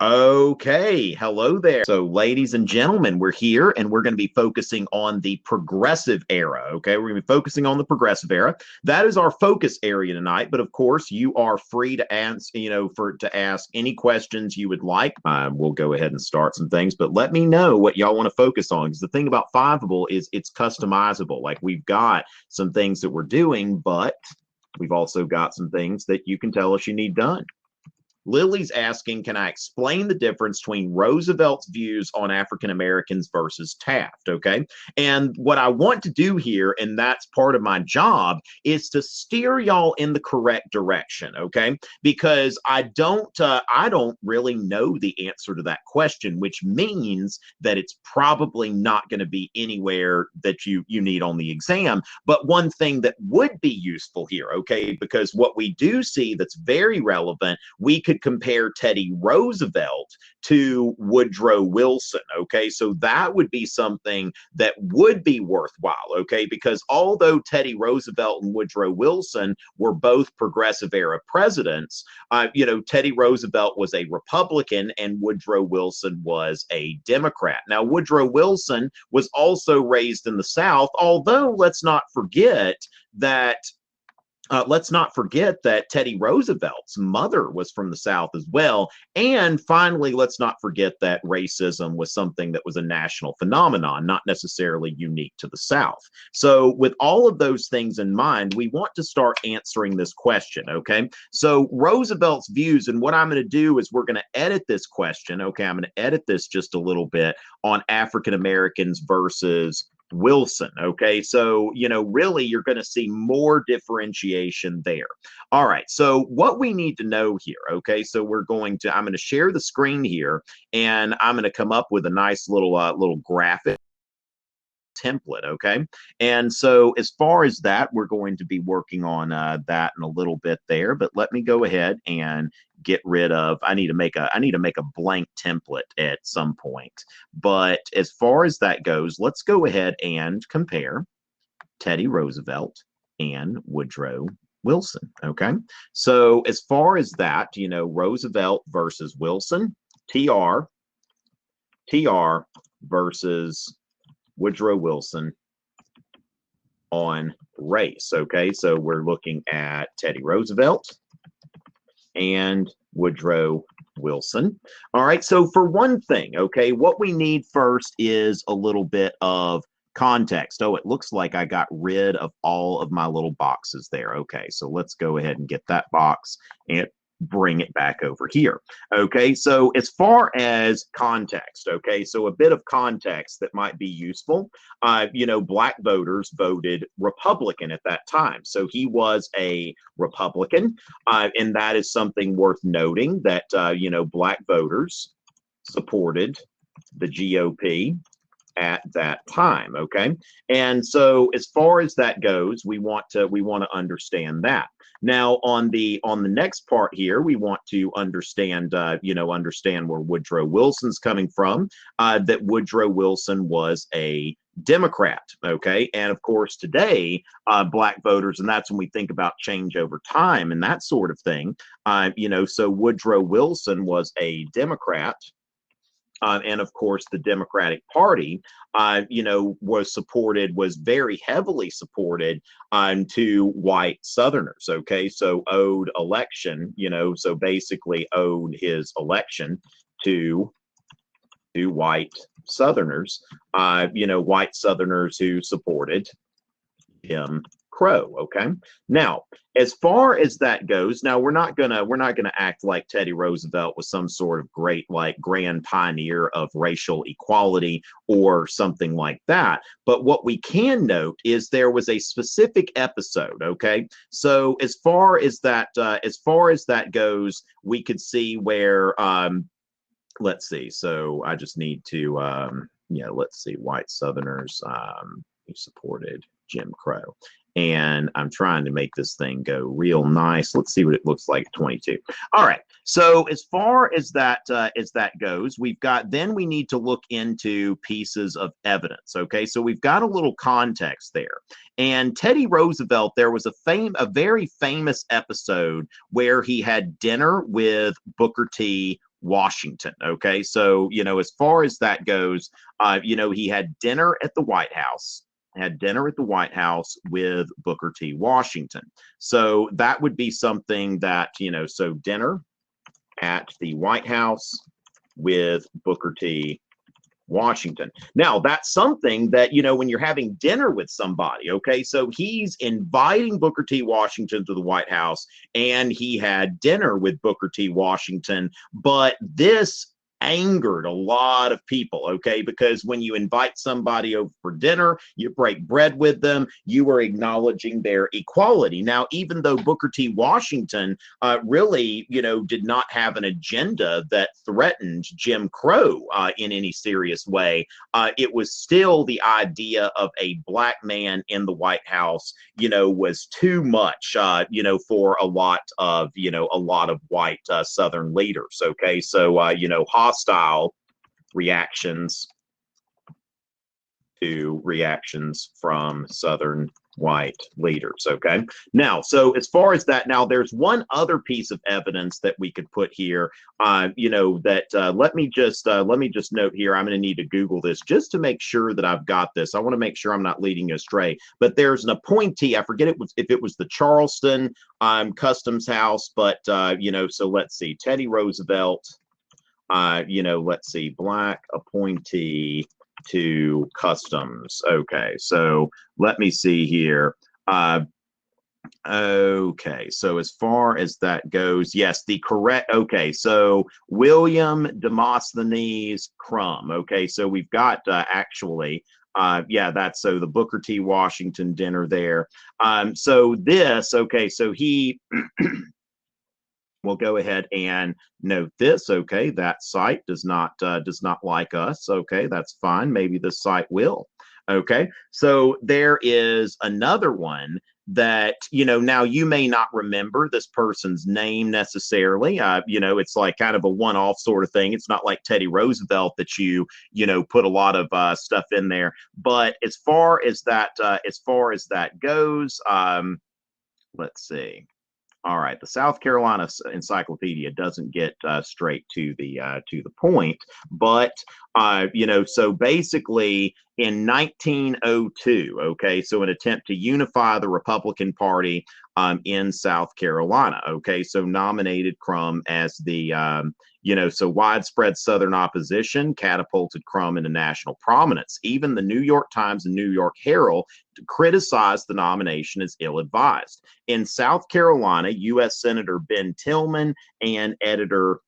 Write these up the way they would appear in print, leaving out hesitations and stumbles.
Okay, hello there. So, ladies and gentlemen, we're here and we're going to be focusing on the progressive era. Okay, we're going to be focusing on the progressive era. That is our focus area tonight. But of course, you are free to ask, to ask any questions you would like. We'll go ahead and start some things, but let me know what y'all want to focus on. Because the thing about Fiveable is it's customizable. Like we've got some things that we're doing, but we've also got some things that you can tell us you need done. Lily's asking, can I explain the difference between Roosevelt's views on African Americans versus Taft? Okay. And what I want to do here, and that's part of my job, is to steer y'all in the correct direction. Okay. Because I don't really know the answer to that question, which means that it's probably not going to be anywhere that you need on the exam. But one thing that would be useful here, okay, because what we do see that's very relevant, we could compare Teddy Roosevelt to Woodrow Wilson. Okay, so that would be something that would be worthwhile. Okay, because although Teddy Roosevelt and Woodrow Wilson were both progressive era presidents, Teddy Roosevelt was a Republican and Woodrow Wilson was a Democrat. Now, Woodrow Wilson was also raised in the South, although let's not forget that Teddy Roosevelt's mother was from the South as well. And finally, let's not forget that racism was something that was a national phenomenon, not necessarily unique to the South. So with all of those things in mind, we want to start answering this question, okay? So Roosevelt's views, and what I'm going to do is we're going to edit this question, okay? I'm going to edit this just a little bit on African Americans versus Wilson. Okay, so really you're going to see more differentiation there. All right, so what we need to know here, okay, so I'm going to share the screen here, and I'm going to come up with a nice little graphic template. Okay, and so as far as that, we're going to be working on that in a little bit there, but let me go ahead and get rid of, I need to make a blank template at some point. But as far as that goes, let's go ahead and compare Teddy Roosevelt and Woodrow Wilson. Okay, so as far as that, Roosevelt versus Wilson, TR versus Woodrow Wilson on race. Okay, so we're looking at Teddy Roosevelt and Woodrow Wilson. All right, so for one thing, okay, what we need first is a little bit of context. Oh, it looks like I got rid of all of my little boxes there. Okay, so let's go ahead and get that box and bring it back over here. Okay, so as far as context, okay, so a bit of context that might be useful. Black voters voted Republican at that time, so he was a Republican, and that is something worth noting that Black voters supported the GOP at that time. Okay, and so as far as that goes, we want to understand that. Now on the next part here, we want to understand understand where Woodrow Wilson's coming from, that Woodrow Wilson was a Democrat. Okay, and of course today Black voters, and that's when we think about change over time and that sort of thing, so Woodrow Wilson was a Democrat. And of course, the Democratic Party, was very heavily supported to white Southerners. Okay, so owed election, so basically owed his election to white Southerners, white Southerners who supported Jim Crow. Okay, now as far as that goes, now we're not gonna act like Teddy Roosevelt was some sort of great, like, grand pioneer of racial equality or something like that. But what we can note is there was a specific episode. Okay, so as far as that goes, we could see where let's see. So I just need to let's see, white Southerners who supported Jim Crow. And I'm trying to make this thing go real nice. Let's see what it looks like at 22. All right. So as far as that goes, then we need to look into pieces of evidence. Okay. So we've got a little context there. And Teddy Roosevelt, there was a very famous episode where he had dinner with Booker T. Washington. Okay, so as far as that goes, he had dinner at the White House. Had dinner at the White House with Booker T. Washington. So that would be something that so dinner at the White House with Booker T. Washington. Now, that's something that, when you're having dinner with somebody, okay, so he's inviting Booker T. Washington to the White House, and he had dinner with Booker T. Washington, but this angered a lot of people, okay, because when you invite somebody over for dinner, you break bread with them, you are acknowledging their equality. Now, even though Booker T. Washington really, did not have an agenda that threatened Jim Crow in any serious way, it was still the idea of a black man in the White House, was too much, for a lot of white Southern leaders. Okay, so hostile reactions to reactions from Southern white leaders. Okay, now, so as far as that, now there's one other piece of evidence that we could put here. Let me just note here. I'm going to need to Google this just to make sure that I've got this. I want to make sure I'm not leading you astray. But there's an appointee. I forget if it was the Charleston Customs House, but so let's see. Teddy Roosevelt. Let's see, black appointee to customs. Okay, so let me see here. Okay, so as far as that goes, yes, the correct. Okay, so William Demosthenes Crum. Okay, so we've got actually. That's so the Booker T. Washington dinner there. So this. Okay, so he. We'll go ahead and note this. Okay, that site does not like us. Okay, that's fine. Maybe the site will. Okay, so there is another one that now you may not remember this person's name necessarily. It's like kind of a one-off sort of thing. It's not like Teddy Roosevelt that you put a lot of stuff in there. But as far as that goes, let's see. All right, the South Carolina Encyclopedia doesn't get straight to the point, but so basically in 1902, okay, so an attempt to unify the Republican Party in South Carolina, okay, so nominated Crum as the so widespread Southern opposition catapulted Crum into national prominence. Even the New York Times and New York Herald criticized the nomination as ill-advised. In South Carolina, U.S. Senator Ben Tillman and editor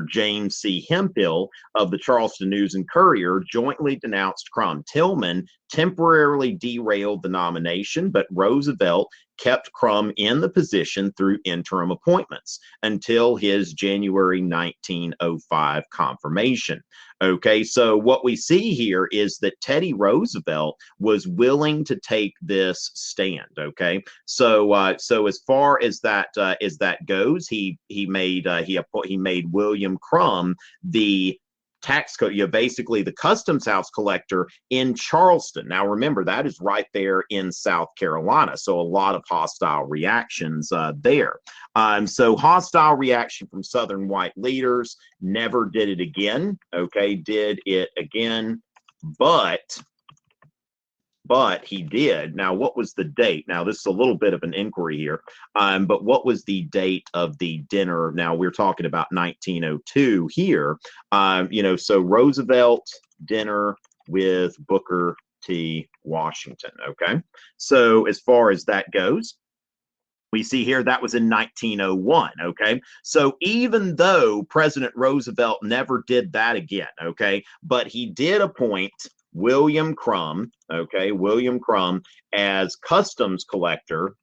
James C. Hemphill of the Charleston News and Courier jointly denounced Crum. Tillman temporarily derailed the nomination, but Roosevelt kept Crum in the position through interim appointments until his January 1905 confirmation. Okay, so what we see here is that Teddy Roosevelt was willing to take this stand. Okay, so as far as that goes, he made William Crum the tax code, basically the customs house collector in Charleston. Now, remember, that is right there in South Carolina. So a lot of hostile reactions there. So hostile reaction from Southern white leaders. Never did it again. Okay, did it again, but he did. Now, what was the date? Now, this is a little bit of an inquiry here, but what was the date of the dinner? Now, we're talking about 1902 here. So Roosevelt dinner with Booker T. Washington. Okay, so as far as that goes, we see here that was in 1901. Okay, so even though President Roosevelt never did that again, okay, but he did appoint William Crum, as customs collector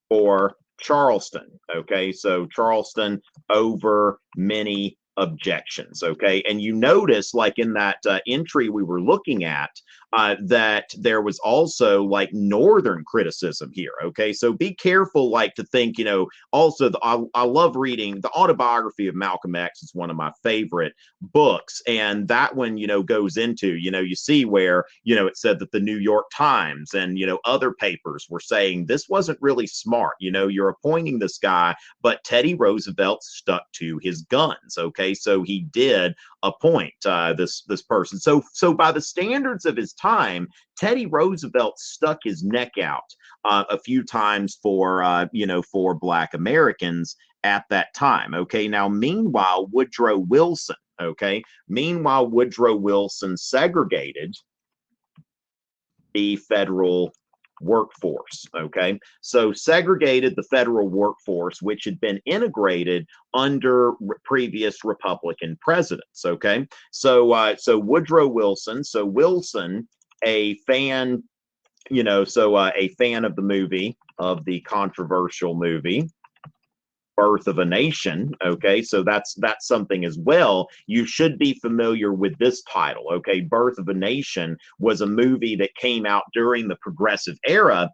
for Charleston. Okay, so Charleston over many objections. Okay, and you notice, like in that entry we were looking at, that there was also like Northern criticism here. Okay, so be careful, like to think, also I love reading the autobiography of Malcolm X. Is one of my favorite books, and that one, goes into, you see where, it said that the New York Times and, other papers were saying this wasn't really smart. You're appointing this guy, but Teddy Roosevelt stuck to his guns. Okay, so he did appoint this person. So by the standards of his time, Teddy Roosevelt stuck his neck out a few times for Black Americans at that time. Okay, now meanwhile Woodrow Wilson segregated the federal workforce. Okay, so segregated the federal workforce, which had been integrated under previous Republican presidents. Okay, so Woodrow Wilson, a fan, a fan of the movie, of the controversial movie Birth of a Nation. Okay, so that's something as well. You should be familiar with this title. Okay, Birth of a Nation was a movie that came out during the Progressive era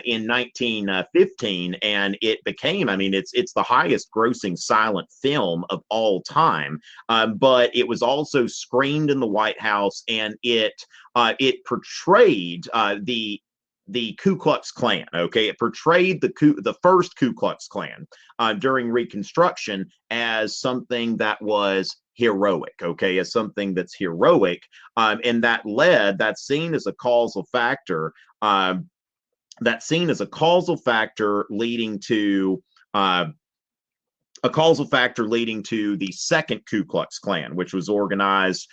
in 1915, and it became, it's the highest grossing silent film of all time. But it was also screened in the White House, and it portrayed the Ku Klux Klan. Okay, it portrayed the first Ku Klux Klan during Reconstruction as something that was heroic. Okay, as something that's heroic, and that's seen as a causal factor. Leading to the second Ku Klux Klan, which was organized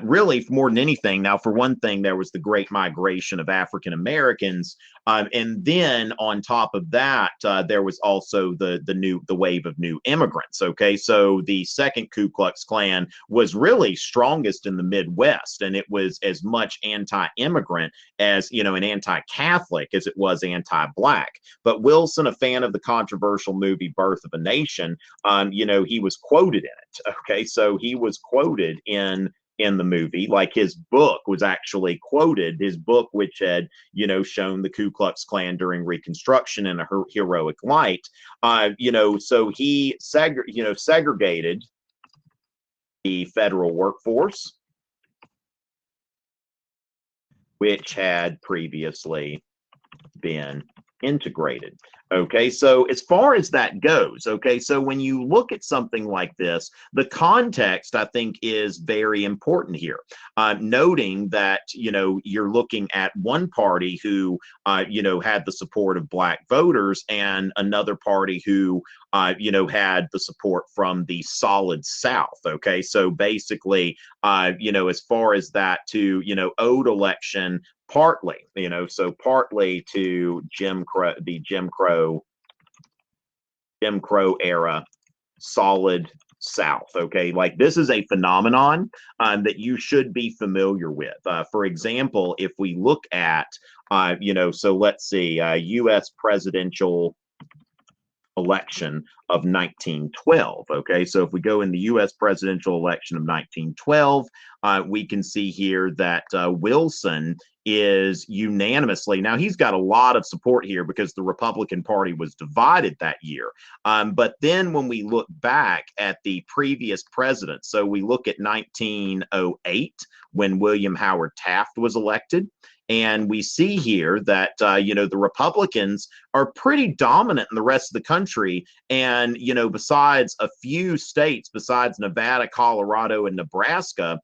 really more than anything. Now, for one thing, there was the Great Migration of African Americans, and then on top of that, there was also the wave of new immigrants. Okay, so the second Ku Klux Klan was really strongest in the Midwest, and it was as much anti-immigrant as an anti-Catholic as it was anti-Black. But Wilson, a fan of the controversial movie Birth of a Nation, he was quoted in it. Okay, so he was quoted in the movie. Like, his book was actually quoted, his book, which had shown the Ku Klux Klan during Reconstruction in a heroic light. So he segregated the federal workforce, which had previously been integrated. Okay, so as far as that goes, okay, so when you look at something like this, the context, I think, is very important here. Noting that, you're looking at one party who, had the support of Black voters, and another party who, had the support from the Solid South. Okay, so basically, as far as that, to, owed election partly to the Jim Crow era Solid South. Okay, like, this is a phenomenon that you should be familiar with. For example, if we look at so let's see, U.S. presidential election of 1912. Okay, so if we go in the U.S. presidential election of 1912, we can see here that Wilson is unanimously, now he's got a lot of support here because the Republican Party was divided that year. But then when we look back at the previous presidents, so we look at 1908 when William Howard Taft was elected, and we see here that, the Republicans are pretty dominant in the rest of the country. And, besides a few states, besides Nevada, Colorado, and Nebraska,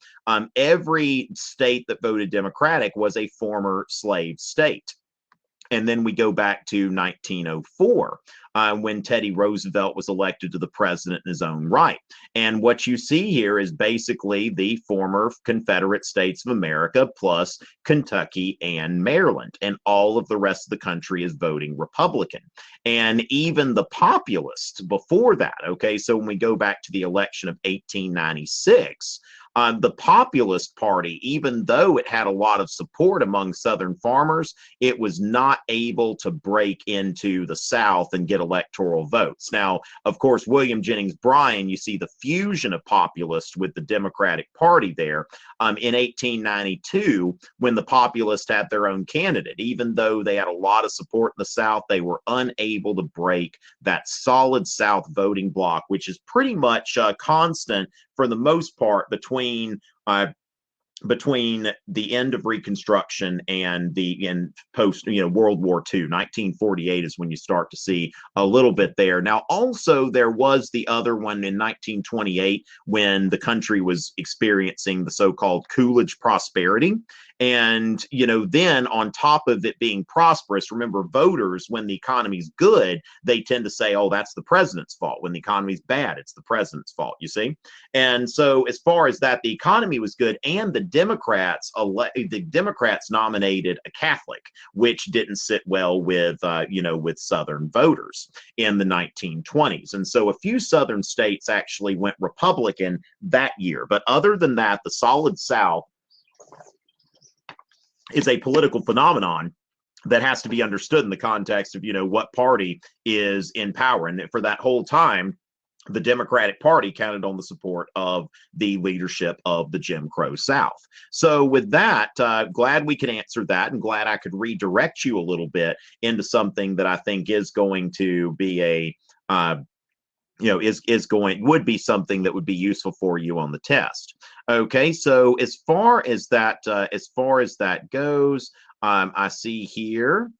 every state that voted Democratic was a former slave state. And then we go back to 1904, when Teddy Roosevelt was elected to the president in his own right. And what you see here is basically the former Confederate States of America plus Kentucky and Maryland. And all of the rest of the country is voting Republican. And even the populists before that, okay, so when we go back to the election of 1896, The Populist Party, even though it had a lot of support among Southern farmers, it was not able to break into the South and get electoral votes. Now, of course, William Jennings Bryan, you see the fusion of populists with the Democratic Party there in 1892 when the Populists had their own candidate. Even though they had a lot of support in the South, they were unable to break that solid South voting bloc, which is pretty much constant for the most part between the end of Reconstruction and the post, World War II. 1948 is when you start to see a little bit there. Now, also there was the other one in 1928 when the country was experiencing the so-called Coolidge prosperity. And, then on top of it being prosperous, remember, voters, when the economy's good, they tend to say, oh, that's the president's fault. When the economy's bad, it's the president's fault, you see? And so as far as that, the economy was good, and the Democrats nominated a Catholic, which didn't sit well with Southern voters in the 1920s. And so a few Southern states actually went Republican that year. But other than that, the solid South is a political phenomenon that has to be understood in the context of, what party is in power. And for that whole time, the Democratic Party counted on the support of the leadership of the Jim Crow South. So with that, glad we could answer that, and glad I could redirect you a little bit into something that I think is going to be would be something that would be useful for you on the test. Okay, so as far as that goes, I see here.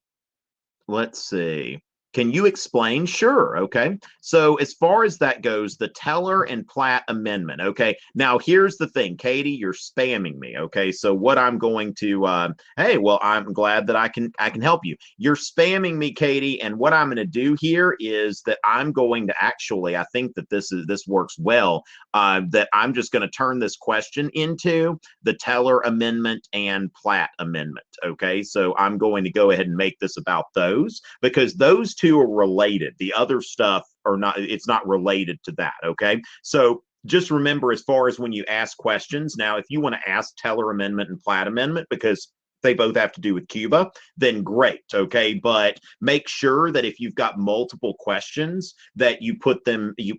Let's see. Can you explain? Sure. Okay. So as far as that goes, the Teller and Platt Amendment. Okay. Now here's the thing, Katie, you're spamming me. Okay. So what I'm going to, hey, well, I'm glad that I can help you. You're spamming me, Katie. And what I'm going to do here is that I'm going to actually, I think that this works well, that I'm just going to turn this question into the Teller Amendment and Platt Amendment. Okay. So I'm going to go ahead and make this about those, because those two are related. The other stuff are not, it's not related to that. Okay. So just remember, as far as when you ask questions, now, if you want to ask Teller Amendment and Platt Amendment, because they both have to do with Cuba, then great, okay? But make sure that if you've got multiple questions, that you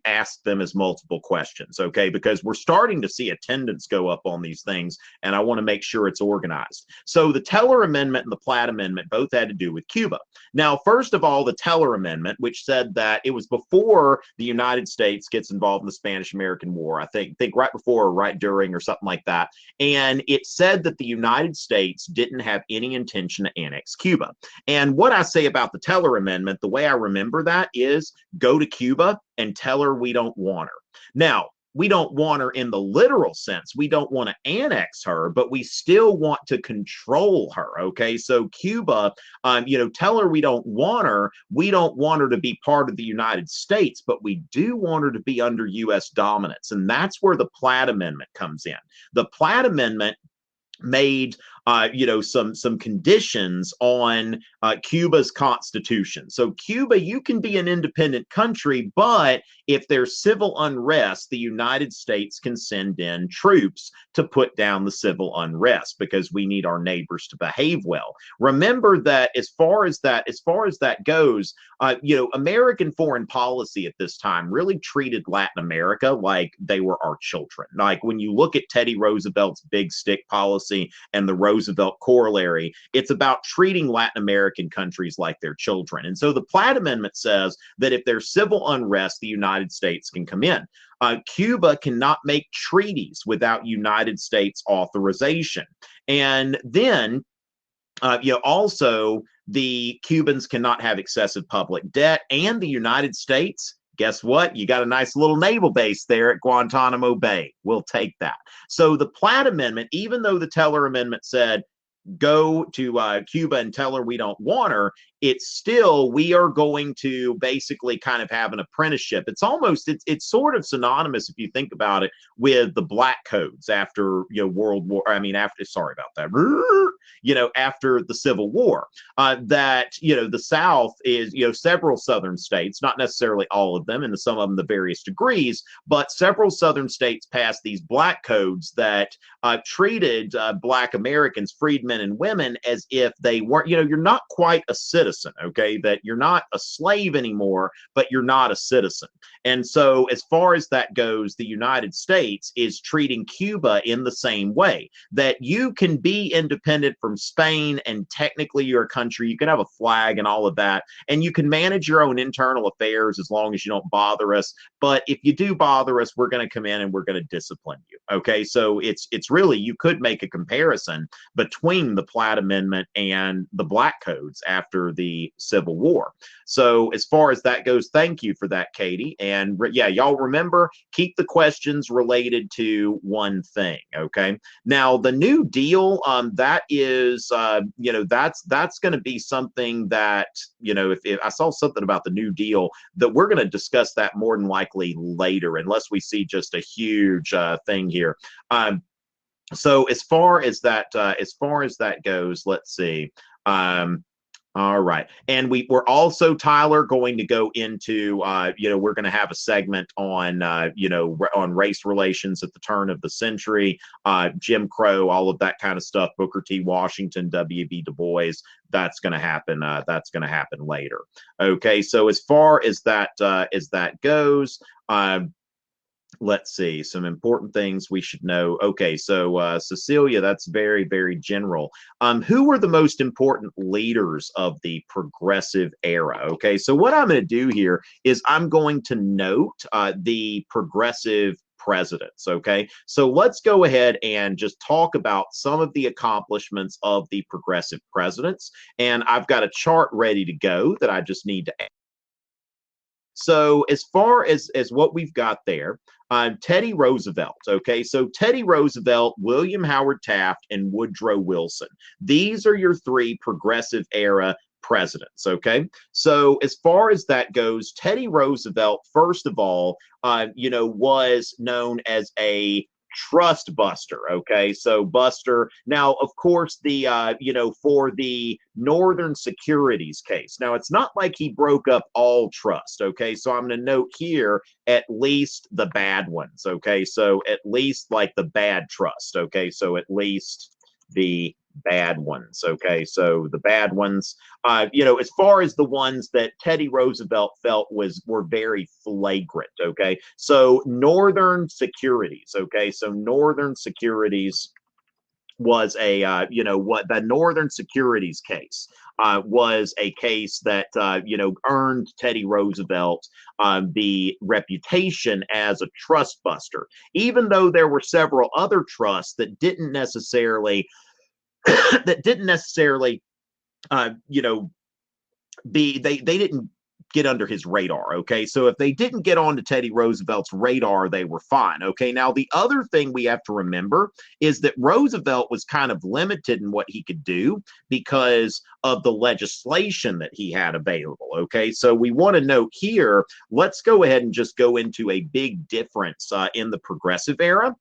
ask them as multiple questions, okay? Because we're starting to see attendance go up on these things, and I want to make sure it's organized. So the Teller Amendment and the Platt Amendment both had to do with Cuba. Now, first of all, the Teller Amendment, which said that it was before the United States gets involved in the Spanish-American War, I think right before or right during or something like that, and it said that the United States didn't have any intention to annex Cuba. And what I say about the Teller Amendment, the way I remember that is, go to Cuba and tell her we don't want her. Now, we don't want her in the literal sense. We don't want to annex her, but we still want to control her. Okay. So Cuba, tell her we don't want her. We don't want her to be part of the United States, but we do want her to be under U.S. dominance. And that's where the Platt Amendment comes in. The Platt Amendment made some conditions on Cuba's constitution. So Cuba, you can be an independent country, but if there's civil unrest, the United States can send in troops to put down the civil unrest, because we need our neighbors to behave well. Remember that as far as that goes, American foreign policy at this time really treated Latin America like they were our children. Like when you look at Teddy Roosevelt's big stick policy and the Roosevelt corollary, it's about treating Latin American countries like their children. And so the Platt Amendment says that if there's civil unrest, the United States can come in. Cuba cannot make treaties without United States authorization. And then also the Cubans cannot have excessive public debt, and the United States, guess what? You got a nice little naval base there at Guantanamo Bay. We'll take that. So the Platt Amendment, even though the Teller Amendment said go to Cuba and tell her we don't want her, it's still, we are going to basically kind of have an apprenticeship. It's almost, it's sort of synonymous, if you think about it, with the black codes after, World War, I mean, after, sorry about that, after the Civil War, that, the South is, several Southern states, not necessarily all of them, and some of them the various degrees, but several Southern states passed these black codes that treated Black Americans, freedmen and women, as if they weren't, you're not quite a citizen, okay? That you're not a slave anymore, but you're not a citizen. And so, as far as that goes, the United States is treating Cuba in the same way, that you can be independent from Spain, and technically you're a country, you can have a flag and all of that, and you can manage your own internal affairs as long as you don't bother us. But if you do bother us, we're going to come in and we're going to discipline you. Okay, so it's really, you could make a comparison between the Platt Amendment and the Black Codes after the Civil War. So as far as that goes, thank you for that, Katie. And yeah, y'all remember, keep the questions related to one thing. Okay. Now the New Deal, that is, that's going to be something that, if I saw something about the New Deal, that we're going to discuss that more than likely later, unless we see just a huge thing here. So as far as that goes, let's see. All right. And we're also, Tyler, going to go into, we're going to have a segment on, on race relations at the turn of the century, Jim Crow, all of that kind of stuff, Booker T. Washington, W.B. Du Bois. That's going to happen. That's going to happen later. Okay. So as far as that goes, let's see, some important things we should know. Okay, so Cecilia, that's very, very general. Who were the most important leaders of the progressive era? Okay, so what I'm going to do here is I'm going to note the progressive presidents. Okay, so let's go ahead and just talk about some of the accomplishments of the progressive presidents. And I've got a chart ready to go that I just need to add. So as far as what we've got there, Teddy Roosevelt, okay? So Teddy Roosevelt, William Howard Taft, and Woodrow Wilson. These are your three progressive era presidents, okay? So as far as that goes, Teddy Roosevelt, first of all, was known as a trust buster. Okay, so buster. Now, of course, the for the Northern Securities case. Now, it's not like he broke up all trust. Okay, so I'm going to note here at least the bad ones. Okay, so at least like the bad trust. Okay, so at least the bad ones. Okay, so the bad ones, as far as the ones that Teddy Roosevelt felt were very flagrant. Okay, so Northern Securities. Okay, so Northern Securities was a what the Northern Securities case was a case that earned Teddy Roosevelt the reputation as a trust buster, even though there were several other trusts that didn't necessarily they didn't get under his radar. Okay, so if they didn't get onto Teddy Roosevelt's radar, they were fine. Okay, now the other thing we have to remember is that Roosevelt was kind of limited in what he could do because of the legislation that he had available. Okay, so we want to note here, let's go ahead and just go into a big difference in the progressive era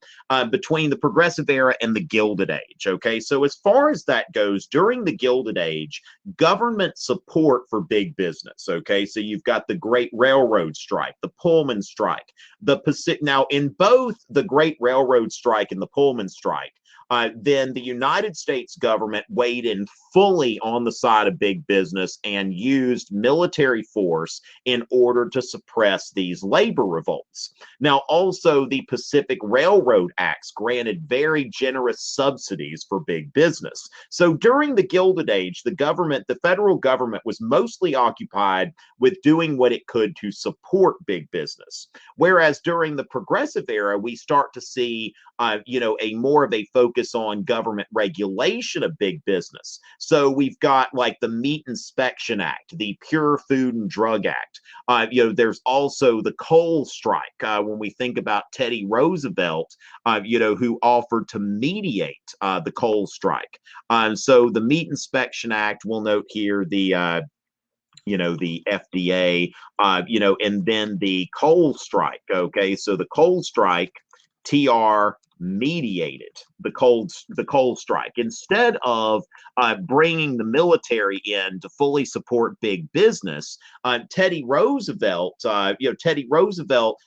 between the progressive era and the Gilded Age. Okay, so as far as that goes, during the Gilded Age, government support for big business. Okay, so you've got the Great Railroad Strike, the Pullman Strike, the Pacific. Now, in both the Great Railroad Strike and the Pullman Strike, then the United States government weighed in fully on the side of big business and used military force in order to suppress these labor revolts. Now, also the Pacific Railroad Acts granted very generous subsidies for big business. So during the Gilded Age, the federal government was mostly occupied with doing what it could to support big business. Whereas during the progressive era, we start to see a more of a focus on government regulation of big business. So we've got like the Meat Inspection Act, the Pure Food and Drug Act. There's also the coal strike. When we think about Teddy Roosevelt, who offered to mediate the coal strike. So the Meat Inspection Act, we'll note here the the FDA, and then the coal strike. Okay, so the coal strike, TR mediated the coal strike instead of bringing the military in to fully support big business. Teddy Roosevelt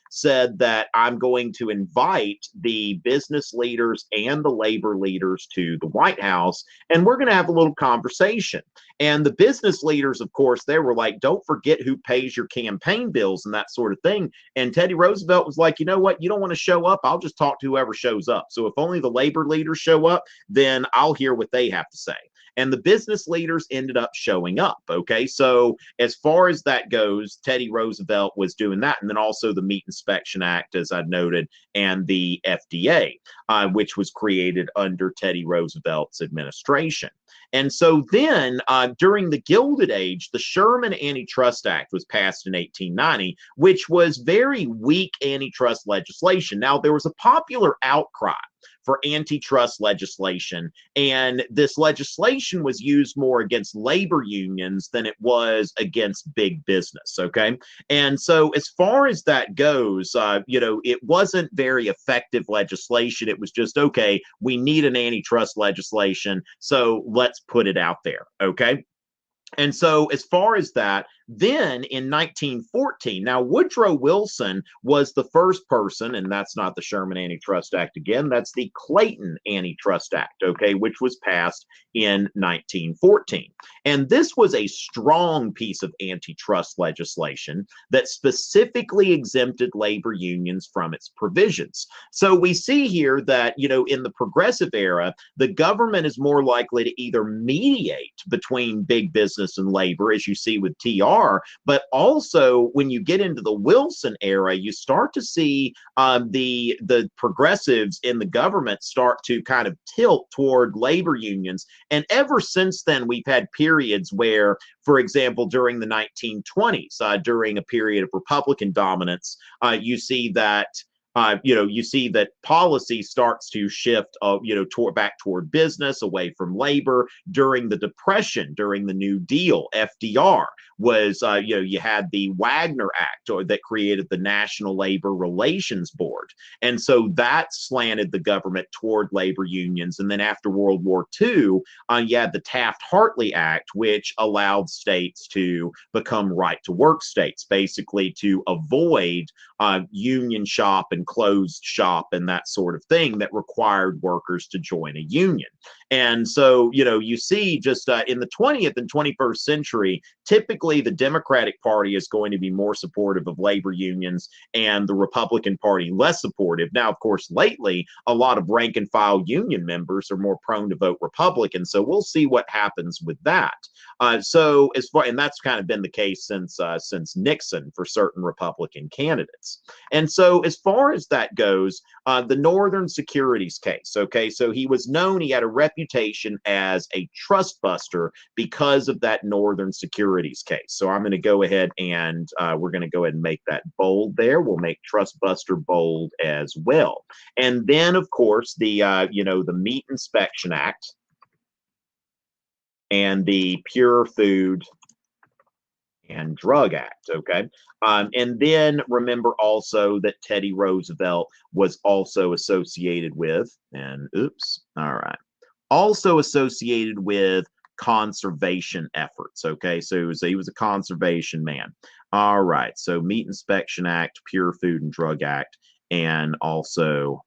said that I'm going to invite the business leaders and the labor leaders to the White House, and we're going to have a little conversation. And the business leaders, of course, they were like, don't forget who pays your campaign bills and that sort of thing. And Teddy Roosevelt was like, you know what? You don't want to show up? I'll just talk to whoever shows up. So if only the labor leaders show up, then I'll hear what they have to say. And the business leaders ended up showing up. Okay, so as far as that goes, Teddy Roosevelt was doing that. And then also the Meat Inspection Act, as I noted, and the FDA, which was created under Teddy Roosevelt's administration. And so then during the Gilded Age, the Sherman Antitrust Act was passed in 1890, which was very weak antitrust legislation. Now, there was a popular outcry for antitrust legislation, and this legislation was used more against labor unions than it was against big business. Okay, and so as far as that goes, it wasn't very effective legislation. It was just, okay, we need an antitrust legislation, so let's put it out there. Okay. And so, as far as that, then in 1914, now Woodrow Wilson was the first person, and that's not the Sherman Antitrust Act again, that's the Clayton Antitrust Act, okay, which was passed in 1914. And this was a strong piece of antitrust legislation that specifically exempted labor unions from its provisions. So we see here that, in the progressive era, the government is more likely to either mediate between big business and labor, as you see with TR, but also when you get into the Wilson era, you start to see the progressives in the government start to kind of tilt toward labor unions. And ever since then, we've had periods where, for example, during the 1920s, during a period of Republican dominance, you see that policy starts to shift, back toward business, away from labor. During the Depression, during the New Deal, FDR was, you had the Wagner Act, that created the National Labor Relations Board. And so that slanted the government toward labor unions. And then after World War II, you had the Taft-Hartley Act, which allowed states to become right-to-work states, basically to avoid union shop and closed shop and that sort of thing that required workers to join a union. And so, you see just in the 20th and 21st century, typically the Democratic Party is going to be more supportive of labor unions and the Republican Party less supportive. Now, of course, lately, a lot of rank and file union members are more prone to vote Republican. So we'll see what happens with that. And that's kind of been the case since Nixon for certain Republican candidates. And so as far as that goes, the Northern Securities case, okay, so he had a reputation as a trust buster because of that Northern Securities case. So I'm going to go ahead and we're going to go ahead and make that bold there. We'll make trust buster bold as well. And then, of course, the Meat Inspection Act and the Pure Food and Drug Act, okay? And then remember also that Teddy Roosevelt was also associated with, also associated with conservation efforts, okay? So he was a conservation man. All right, so Meat Inspection Act, Pure Food and Drug Act, and also,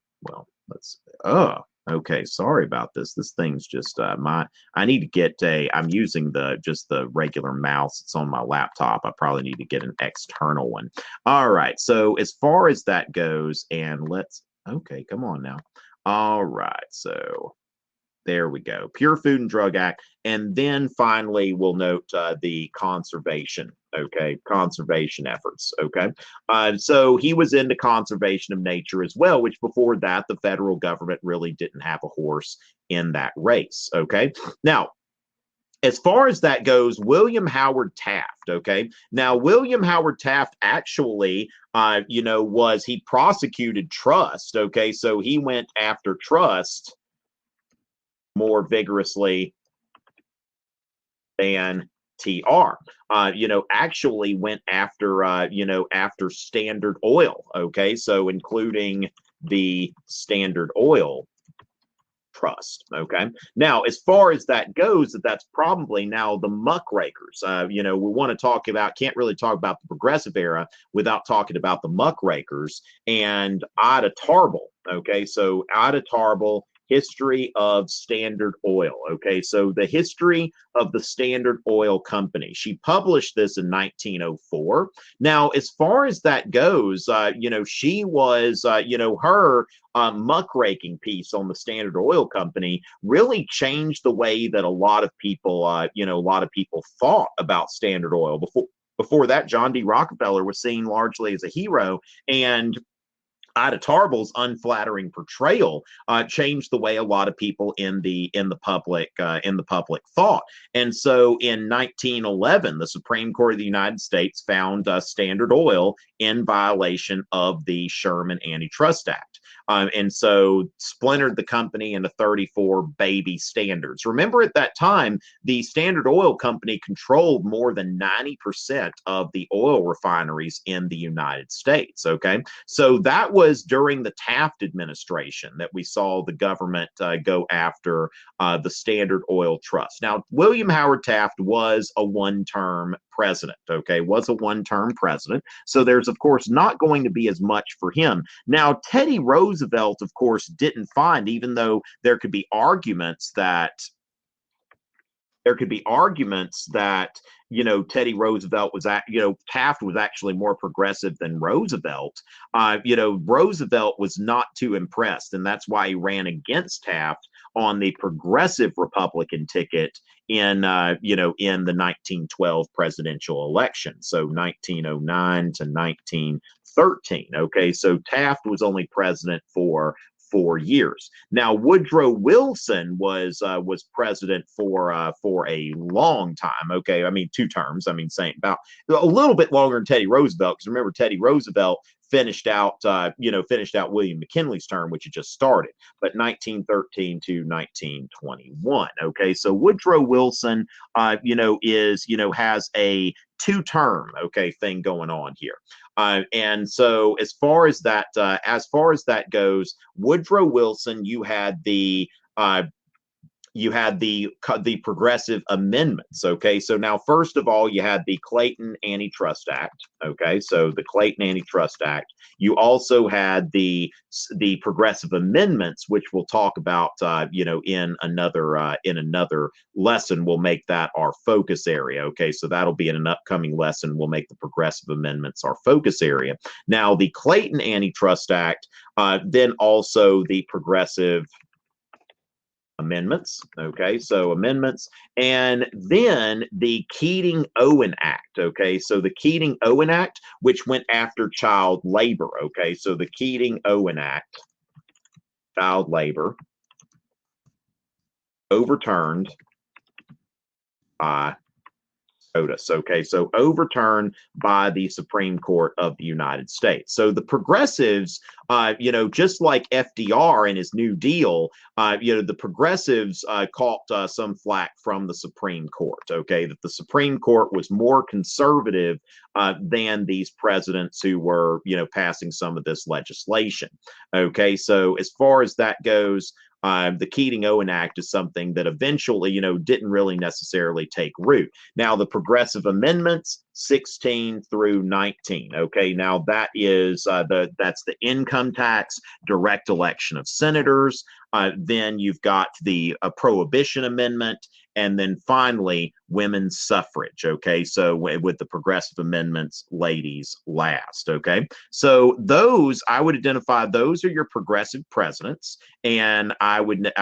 okay, sorry about this. This thing's just I need to get I'm using just the regular mouse. It's on my laptop. I probably need to get an external one. All right, so as far as that goes, and okay, come on now. All right, so there we go. Pure Food and Drug Act. And then finally, we'll note the conservation, okay? Conservation efforts, okay? So he was into conservation of nature as well, which before that, the federal government really didn't have a horse in that race, okay? Now, as far as that goes, William Howard Taft, okay? Now, William Howard Taft actually, he prosecuted trust, okay? So he went after trust more vigorously than FDR, actually went after, after Standard Oil. Okay, so including the Standard Oil Trust. Okay. Now, as far as that goes, that's probably now the muckrakers. We want to talk about, can't really talk about the progressive era without talking about the muckrakers and Ida Tarbell. Okay. So Ida Tarbell, history of Standard Oil. Okay. So the history of the Standard Oil Company. She published this in 1904. Now, as far as that goes, she was, her muckraking piece on the Standard Oil Company really changed the way that a lot of people, thought about Standard Oil. Before that, John D. Rockefeller was seen largely as a hero, and Ida Tarbell's unflattering portrayal changed the way a lot of people in the public thought. And so, in 1911, the Supreme Court of the United States found Standard Oil in violation of the Sherman Antitrust Act. And so splintered the company into 34 baby standards. Remember, at that time, the Standard Oil Company controlled more than 90% of the oil refineries in the United States. Okay, so that was during the Taft administration that we saw the government go after the Standard Oil Trust. Now, William Howard Taft was a one-term president, okay, was a one-term president. So there's, of course, not going to be as much for him. Now, Teddy Roosevelt, of course, didn't find, even though there could be arguments that Teddy Roosevelt was Taft was actually more progressive than Roosevelt. Roosevelt was not too impressed, and that's why he ran against Taft on the progressive Republican ticket in in the 1912 presidential election. So 1909 to 1913. Okay, so Taft was only president for 4 years. Now, Woodrow Wilson was president for a long time. Okay, I mean 2 terms. I mean, saying about a little bit longer than Teddy Roosevelt, because remember, Teddy Roosevelt finished out William McKinley's term, which had just started, but 1913 to 1921. Okay, so Woodrow Wilson, has a 2-term thing going on here. And so, as far as that goes, Woodrow Wilson, you had the progressive amendments. Okay, so now, first of all, you had the Clayton Antitrust Act. Okay, so the Clayton Antitrust Act. You also had the progressive amendments, which we'll talk about in another lesson. We'll make that our focus area. Okay, so that'll be in an upcoming lesson. We'll make the progressive amendments our focus area. Now, the Clayton Antitrust Act, then also the progressive amendments. Okay, so amendments, and then the Keating-Owen Act. Okay, so the Keating-Owen Act, which went after child labor. Okay, so the Keating-Owen Act, child labor, overturned by SCOTUS. Okay, so overturned by the Supreme Court of the United States. So the progressives, just like FDR and his New Deal, the progressives caught some flack from the Supreme Court. Okay, that the Supreme Court was more conservative than these presidents who were, passing some of this legislation. Okay, so as far as that goes, the Keating-Owen Act is something that eventually, didn't really necessarily take root. Now, the progressive amendments, 16 through 19. Okay, now that is that's the income tax, direct election of senators. Then you've got the Prohibition Amendment, and then finally women's suffrage. Okay, so with the progressive amendments, ladies last. Okay, so those, I would identify, those are your progressive presidents, and I would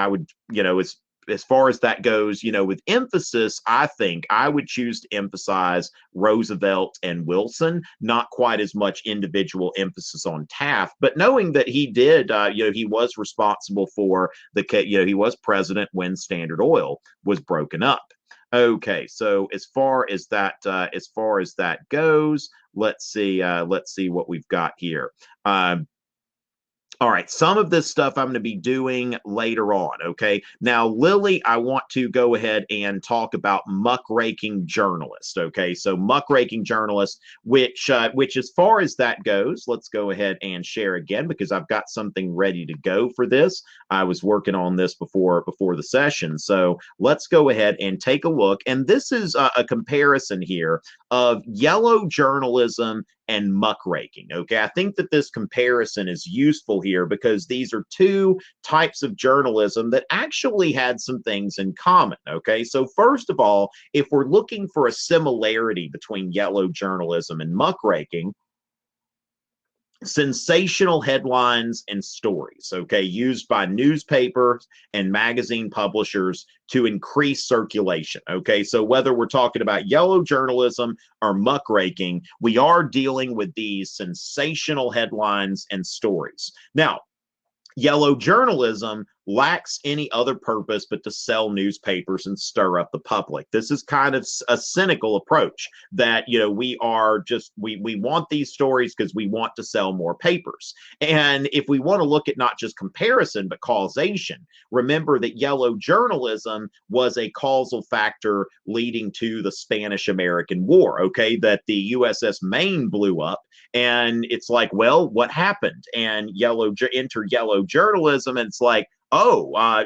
as far as that goes, with emphasis, I think I would choose to emphasize Roosevelt and Wilson, not quite as much individual emphasis on Taft, but knowing that he did, he was responsible for he was president when Standard Oil was broken up. Okay, so as far as that goes, let's see what we've got here. All right, some of this stuff I'm going to be doing later on. Okay. Now, Lily, I want to go ahead and talk about muckraking journalist. Okay. So, muckraking journalist, which as far as that goes, let's go ahead and share again because I've got something ready to go for this. I was working on this before the session. So, let's go ahead and take a look. And this is a comparison here of yellow journalism and muckraking. Okay, I think that this comparison is useful here because these are two types of journalism that actually had some things in common. Okay, so first of all, if we're looking for a similarity between yellow journalism and muckraking, sensational headlines and stories, okay, used by newspapers and magazine publishers to increase circulation. Okay, so whether we're talking about yellow journalism or muckraking, we are dealing with these sensational headlines and stories. Now, yellow journalism lacks any other purpose but to sell newspapers and stir up the public. This is kind of a cynical approach that, we are just, we want these stories because we want to sell more papers. And if we want to look at not just comparison, but causation, remember that yellow journalism was a causal factor leading to the Spanish-American War, okay, that the USS Maine blew up. And it's like, well, what happened? And enter yellow journalism, and it's like, oh,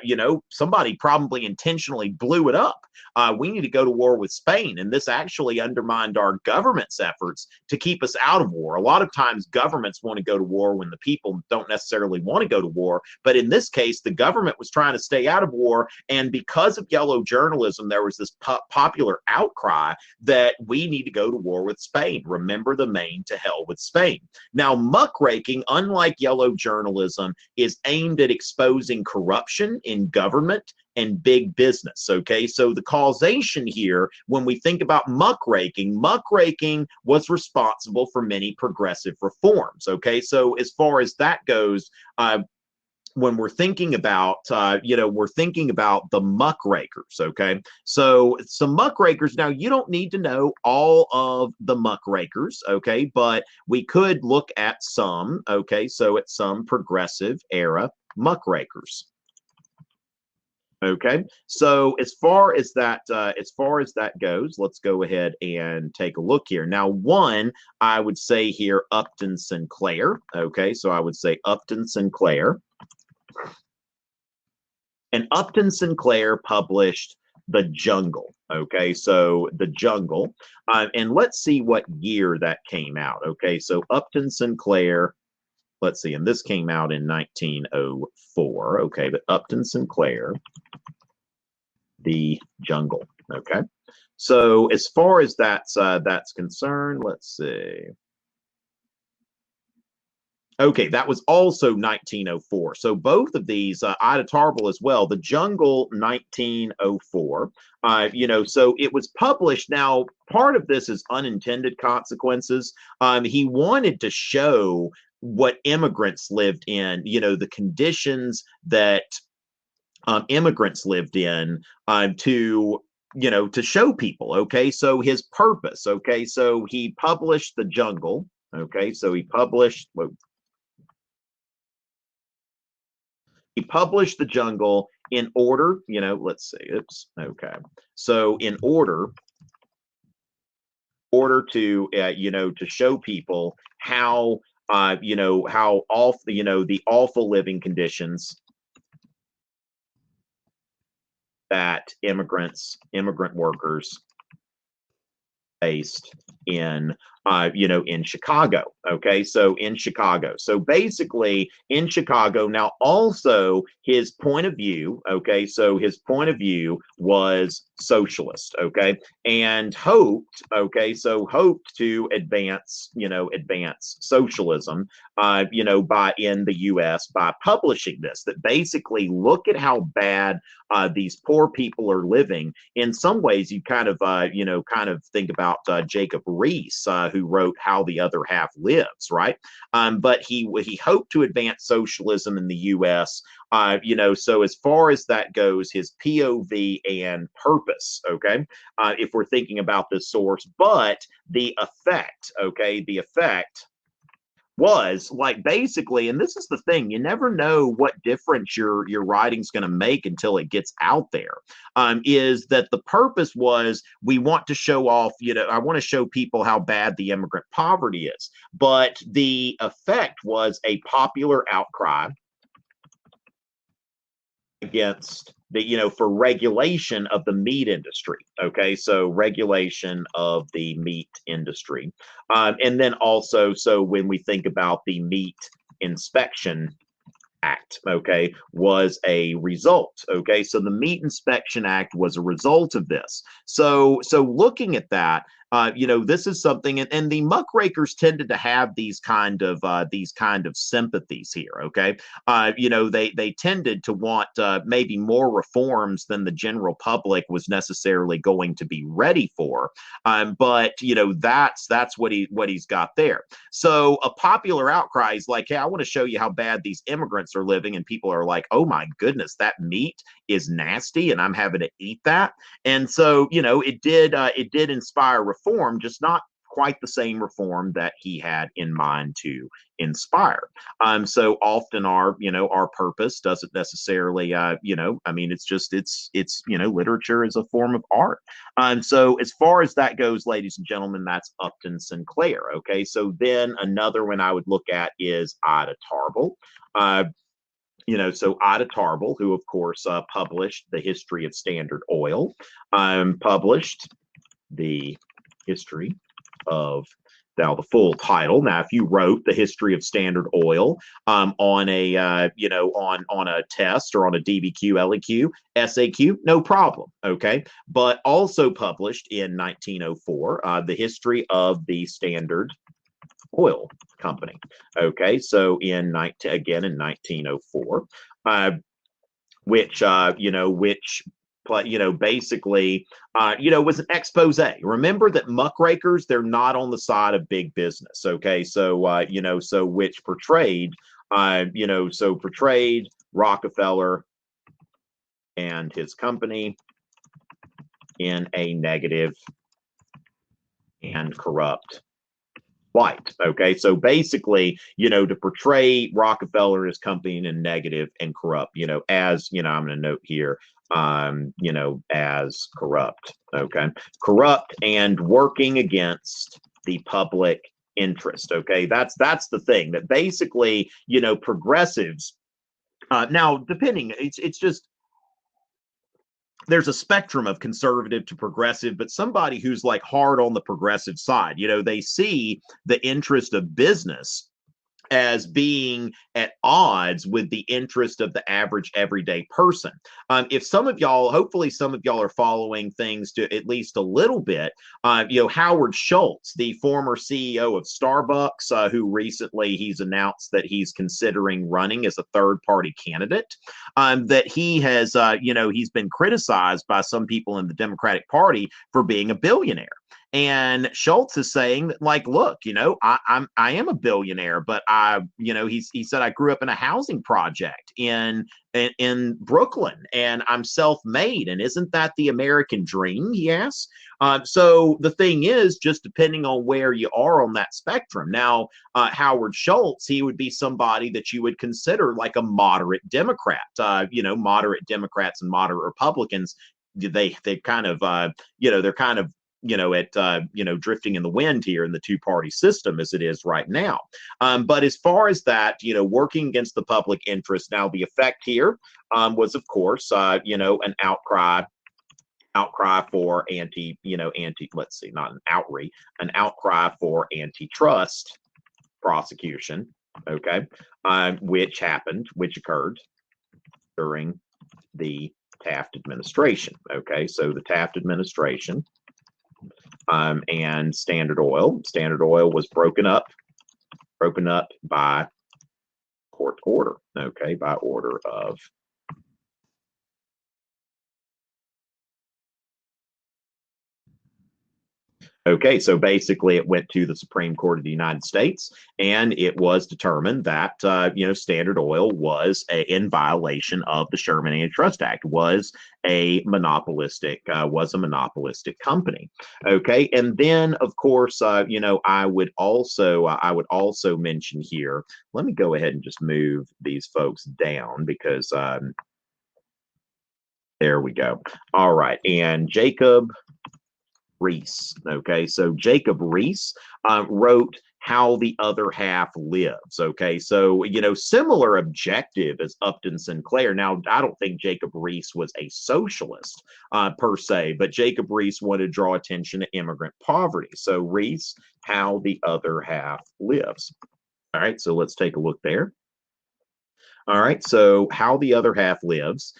somebody probably intentionally blew it up. We need to go to war with Spain. And this actually undermined our government's efforts to keep us out of war. A lot of times governments want to go to war when the people don't necessarily want to go to war. But in this case, the government was trying to stay out of war. And because of yellow journalism, there was this popular outcry that we need to go to war with Spain. Remember the Maine, to hell with Spain. Now, muckraking, unlike yellow journalism, is aimed at exposing corruption in government and big business. Okay, so the causation here, when we think about muckraking was responsible for many progressive reforms. Okay, so as far as that goes, when we're thinking about, we're thinking about the muckrakers. Okay, so some muckrakers. Now, you don't need to know all of the muckrakers. Okay, but we could look at some. Okay, so at some progressive era muckrakers. Okay, so as far as that goes, let's go ahead and take a look here. Now, one, I would say here Upton Sinclair. Okay, so I would say Upton Sinclair. And Upton Sinclair published The Jungle. Okay, so The Jungle. And let's see what year that came out. Okay, so Upton Sinclair, let's see, and this came out in 1904. Okay, but Upton Sinclair, The Jungle. Okay, so as far as that's concerned, let's see. Okay, that was also 1904. So both of these, Ida Tarbell as well, The Jungle, 1904. So it was published. Now, part of this is unintended consequences. He wanted to show what immigrants lived in, the conditions that immigrants lived in, to show people. Okay, so his purpose. Okay, so he published The Jungle. Okay, so he published The Jungle in order, let's see, oops, okay. So in order to, to show people how, how awful, the awful living conditions that immigrant workers faced in in Chicago. Okay, so in Chicago. So basically in Chicago. Now, also his point of view. Okay, so his point of view was socialist. Okay, and hoped. Okay, so hoped to advance socialism. By in the U.S. by publishing this. That basically look at how bad these poor people are living. In some ways, you kind of think about Jacob Riis, who wrote How the Other Half Lives, right? But he hoped to advance socialism in the U.S. So as far as that goes, his POV and purpose, okay, if we're thinking about this source, but the effect, okay, the effect was like basically, and this is the thing, you never know what difference your writing's going to make until it gets out there. Is that the purpose was we want to show off, I want to show people how bad the immigrant poverty is, but the effect was a popular outcry against the, for regulation of the meat industry. Okay, so regulation of the meat industry. And then also, so when we think about the Meat Inspection Act, okay, was a result. Okay, so the Meat Inspection Act was a result of this. So looking at that, this is something, and the muckrakers tended to have these kind of sympathies here. Okay, they tended to want maybe more reforms than the general public was necessarily going to be ready for. But that's what he's got there. So a popular outcry is like, hey, I want to show you how bad these immigrants are living, and people are like, oh my goodness, that meat is nasty, and I'm having to eat that. And so it did inspire reform, just not quite the same reform that he had in mind to inspire. So often our purpose doesn't necessarily, it's literature is a form of art. So as far as that goes, ladies and gentlemen, that's Upton Sinclair. Okay, so then another one I would look at is Ida Tarbell. So Ida Tarbell, who of course published the history of Standard Oil, published the history of, now the full title. Now, if you wrote the history of Standard Oil on a on a test or on a DBQ, LEQ, SAQ, no problem. Okay, but also published in 1904 the history of the Standard Oil Company. Okay, so in 1904, which basically, was an expose. Remember that muckrakers, they're not on the side of big business. Okay, so so which portrayed, portrayed Rockefeller and his company in a negative and corrupt light. Okay, so basically, to portray Rockefeller and his company in negative and corrupt, as I'm going to note here, as corrupt. Okay, corrupt and working against the public interest. Okay, that's the thing, that basically, progressives. Now, depending, it's just, there's a spectrum of conservative to progressive, but somebody who's like hard on the progressive side, they see the interest of business as being at odds with the interest of the average everyday person. If some of y'all, hopefully some of y'all are following things to at least a little bit, Howard Schultz, the former CEO of Starbucks, who recently he's announced that he's considering running as a third party candidate, that he has, he's been criticized by some people in the Democratic Party for being a billionaire. And Schultz is saying that, like, look, I am a billionaire, but he said, I grew up in a housing project in Brooklyn, and I'm self-made, and isn't that the American dream? He asks. So the thing is, just depending on where you are on that spectrum. Now, Howard Schultz, he would be somebody that you would consider like a moderate Democrat. Moderate Democrats and moderate Republicans, they kind of they're kind of at drifting in the wind here in the two-party system as it is right now. But as far as that, working against the public interest, now the effect here was, of course, an outcry for an outcry for antitrust prosecution. Okay, which occurred during the Taft administration. Okay, so the Taft administration. And Standard Oil was broken up by court order. Okay, by order of Okay, so basically it went to the Supreme Court of the United States, and it was determined that, Standard Oil was in violation of the Sherman Antitrust Act, was a monopolistic company. Okay, and then of course, I would also mention here. Let me go ahead and just move these folks down because there we go. All right, and Jacob Riis. Okay, so Jacob Riis wrote How the Other Half Lives. Okay, so similar objective as Upton Sinclair. Now, I don't think Jacob Riis was a socialist per se, but Jacob Riis wanted to draw attention to immigrant poverty. So Riis, How the Other Half Lives. All right, so let's take a look there. All right, so How the Other Half Lives.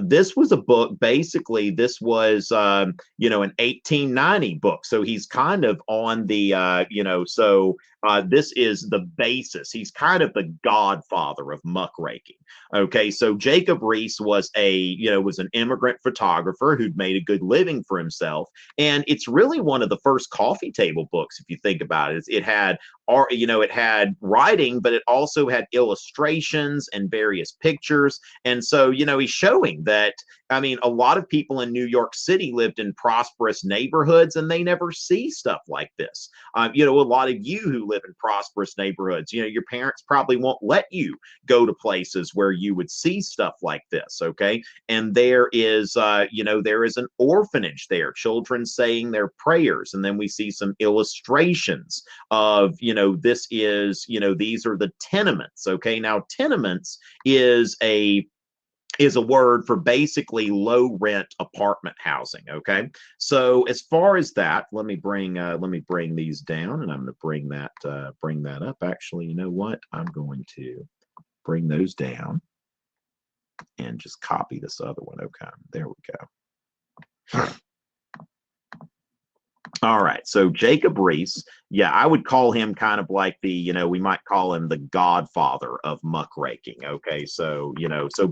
This was a book. Basically, this was an 1890 book. So he's kind of on the this is the basis. He's kind of the godfather of muckraking. Okay, so Jacob Riis was an immigrant photographer who'd made a good living for himself, and it's really one of the first coffee table books if you think about it. It had writing, but it also had illustrations and various pictures. And so, he's showing that, a lot of people in New York City lived in prosperous neighborhoods and they never see stuff like this. A lot of you who live in prosperous neighborhoods, your parents probably won't let you go to places where you would see stuff like this. Okay. And there is an orphanage there, children saying their prayers. And then we see some illustrations of, these are the tenements. Okay. Now, tenements is a word for basically low rent apartment housing. Okay, so as far as that, let me bring these down, and I'm going to bring that up. Actually, you know what? I'm going to bring those down and just copy this other one. Okay, there we go. All right, so Jacob Riis, yeah, I would call him kind of like we might call him the godfather of muckraking. Okay, so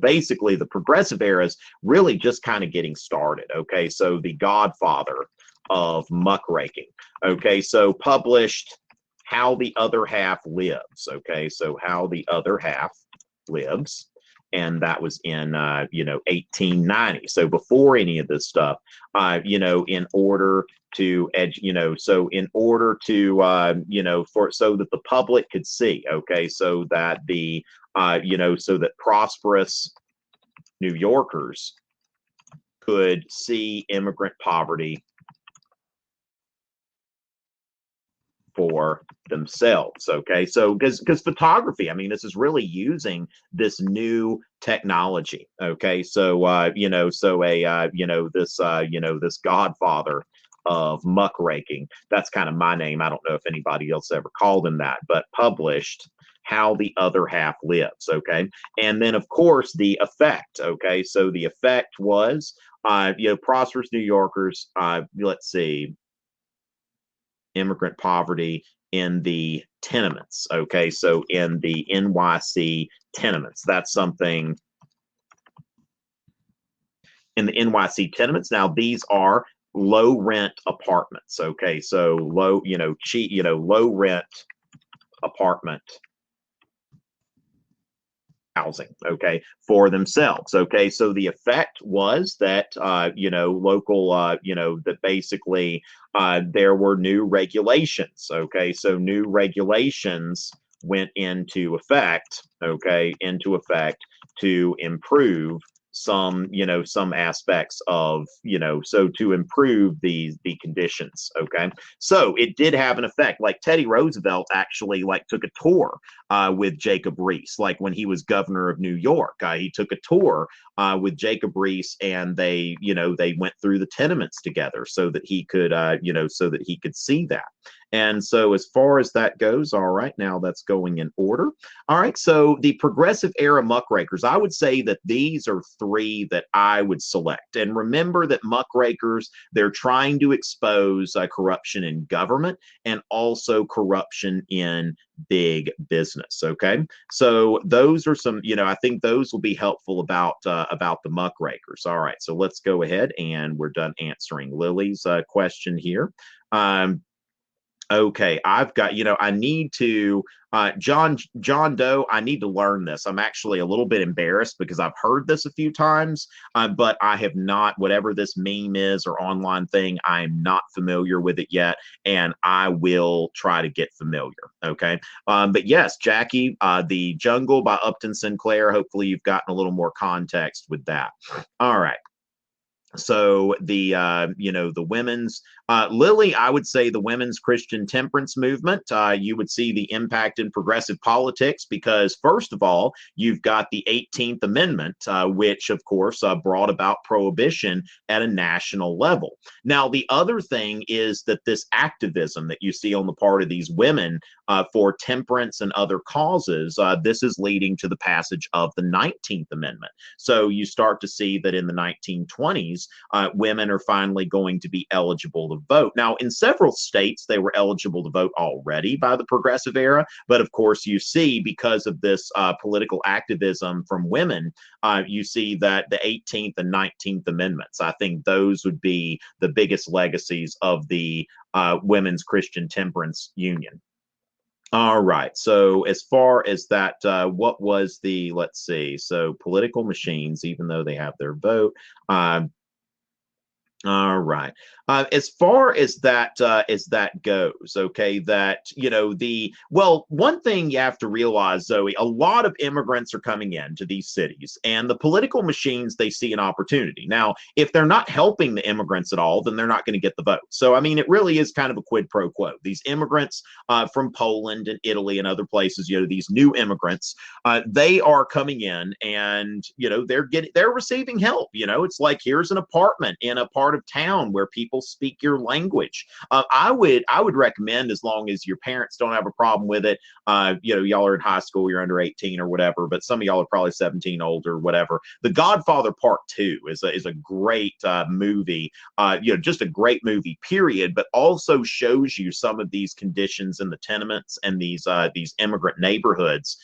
basically the progressive era is really just kind of getting started. Okay, so the godfather of muckraking. Okay, so published How the Other Half Lives. Okay, so How the Other Half Lives. And that was in 1890. So before any of this stuff, in order to so that the public could see, okay, so that so that prosperous New Yorkers could see immigrant poverty for themselves. Okay, so because photography, this is really using this new technology. Okay, so this godfather of muckraking, that's kind of my name. I don't know if anybody else ever called him that, but published How the Other Half Lives. Okay, and then of course the effect. Okay, so the effect was prosperous New Yorkers, let's see, immigrant poverty in the tenements. Okay, so in the NYC tenements, that's something in the NYC tenements. Now, these are low rent apartments. Okay, so low, cheap, low rent apartment housing, okay, for themselves. Okay, so the effect was that local that basically there were new regulations. Okay, so new regulations went into effect, to improve some aspects of so to improve the conditions. Okay, so it did have an effect. Like Teddy Roosevelt actually took a tour with Jacob Riis, like when he was governor of New York. He took a tour with Jacob Riis, and they went through the tenements together so that he could see that. And so as far as that goes, all right, now that's going in order. All right, so the progressive era muckrakers, I would say that these are three that I would select. And remember that muckrakers, they're trying to expose corruption in government and also corruption in big business. Okay, so those are some, I think those will be helpful about the muckrakers. All right, so let's go ahead, and we're done answering Lily's question here. Okay, I've got, I need to, John Doe, I need to learn this. I'm actually a little bit embarrassed because I've heard this a few times, but I have not, whatever this meme is or online thing, I'm not familiar with it yet, and I will try to get familiar. Okay. But yes, Jackie, The Jungle by Upton Sinclair. Hopefully you've gotten a little more context with that. All right. So the women's Lily, I would say the women's Christian temperance movement, you would see the impact in progressive politics because first of all you've got the 18th Amendment, which of course brought about prohibition at a national level. Now the other thing is that this activism that you see on the part of these women for temperance and other causes, this is leading to the passage of the 19th Amendment. So you start to see that in the 1920s women are finally going to be eligible to vote. Now, in several states, they were eligible to vote already by the progressive era. But of course, you see, because of this political activism from women, you see that the 18th and 19th Amendments, I think those would be the biggest legacies of the Women's Christian Temperance Union. All right. So as far as that, what was the, let's see, so political machines, even though they have their vote, all right. As far as that goes, okay, that one thing you have to realize, Zoe, a lot of immigrants are coming into these cities, and the political machines, they see an opportunity. Now, if they're not helping the immigrants at all, then they're not going to get the vote. So, I mean, it really is kind of a quid pro quo. These immigrants from Poland and Italy and other places, these new immigrants, they are coming in, and they're receiving help. It's like here's an apartment in a part of town where people speak your language. I would recommend, as long as your parents don't have a problem with it, y'all are in high school, you're under 18 or whatever, but some of y'all are probably 17 older, whatever. The Godfather Part 2 is a great movie, just a great movie, period, but also shows you some of these conditions in the tenements and these immigrant neighborhoods.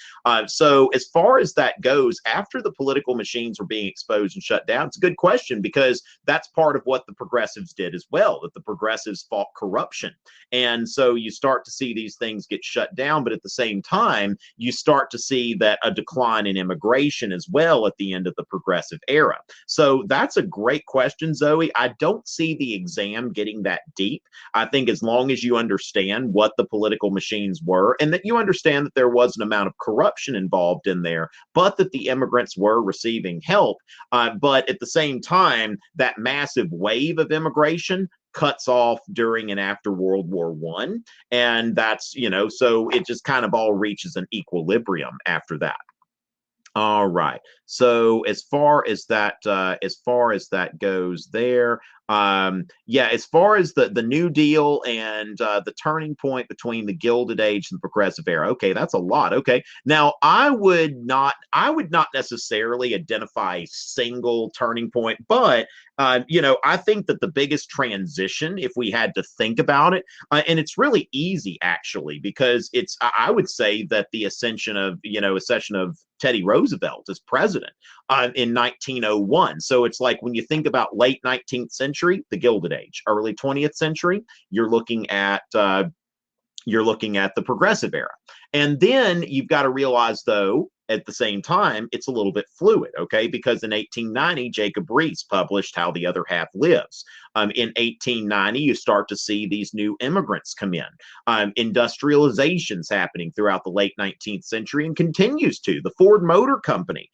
So as far as that goes, after the political machines were being exposed and shut down, it's a good question because that's part of what the progressives did as well, that the progressives fought corruption. And so you start to see these things get shut down, but at the same time, you start to see that a decline in immigration as well at the end of the progressive era. So that's a great question, Zoe. I don't see the exam getting that deep. I think as long as you understand what the political machines were and that you understand that there was an amount of corruption involved in there, but that the immigrants were receiving help, but at the same time, that massive wave of immigration cuts off during and after World War I. And that's, so it just kind of all reaches an equilibrium after that. All right. So as far as that goes there, as far as the New Deal and the turning point between the Gilded Age and the Progressive Era, okay, that's a lot. Okay, now I would not necessarily identify a single turning point, but I think that the biggest transition, if we had to think about it, and it's really easy actually, because I would say that the accession of Teddy Roosevelt as president in 1901. So it's like when you think about late 19th century, the Gilded Age, early 20th century, you're looking at the progressive era. And then you've got to realize, though, at the same time, it's a little bit fluid, okay? Because in 1890, Jacob Riis published How the Other Half Lives. In 1890, you start to see these new immigrants come in. Industrialization's happening throughout the late 19th century and continues to. The Ford Motor Company,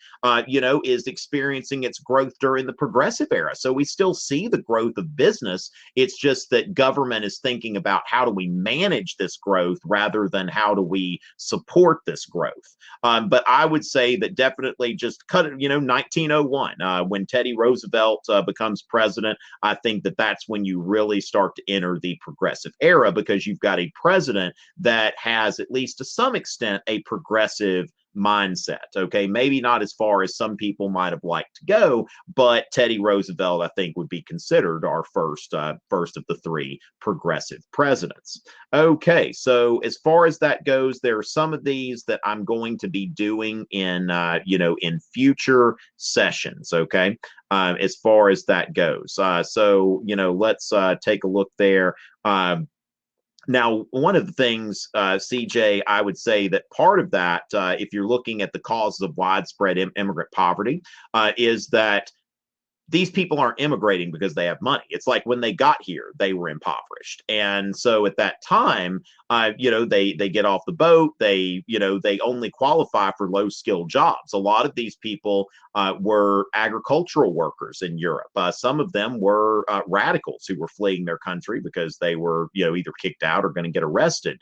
is experiencing its growth during the progressive era. So we still see the growth of business. It's just that government is thinking about how do we manage this growth rather than how do we support this growth. But I would say that definitely just cut it, 1901, when Teddy Roosevelt becomes president, I think that that's when you really start to enter the progressive era because you've got a president that has, at least to some extent, a progressive mindset. Okay, maybe not as far as some people might have liked to go, but Teddy Roosevelt, I think, would be considered our first of the three progressive presidents. Okay, so as far as that goes, there are some of these that I'm going to be doing in in future sessions. Okay, as far as that goes. So let's take a look there. Now, one of the things, CJ, I would say that part of that, if you're looking at the causes of widespread immigrant poverty, is that these people aren't immigrating because they have money. It's like when they got here, they were impoverished. And so at that time, they get off the boat. They only qualify for low skilled jobs. A lot of these people were agricultural workers in Europe. Some of them were radicals who were fleeing their country because they were, either kicked out or going to get arrested.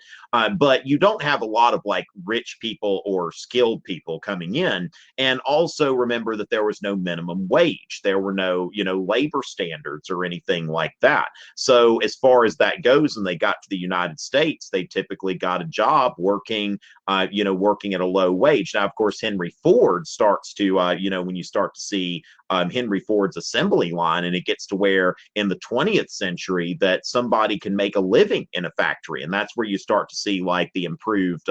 But you don't have a lot of like rich people or skilled people coming in. And also remember that there was no minimum wage. There were no, labor standards or anything like that. So as far as that goes, when they got to the United States, they typically got a job working, working at a low wage. Now, of course, Henry Ford starts to, when you start to see Henry Ford's assembly line, and it gets to where in the 20th century that somebody can make a living in a factory. And that's where you start to see like the improved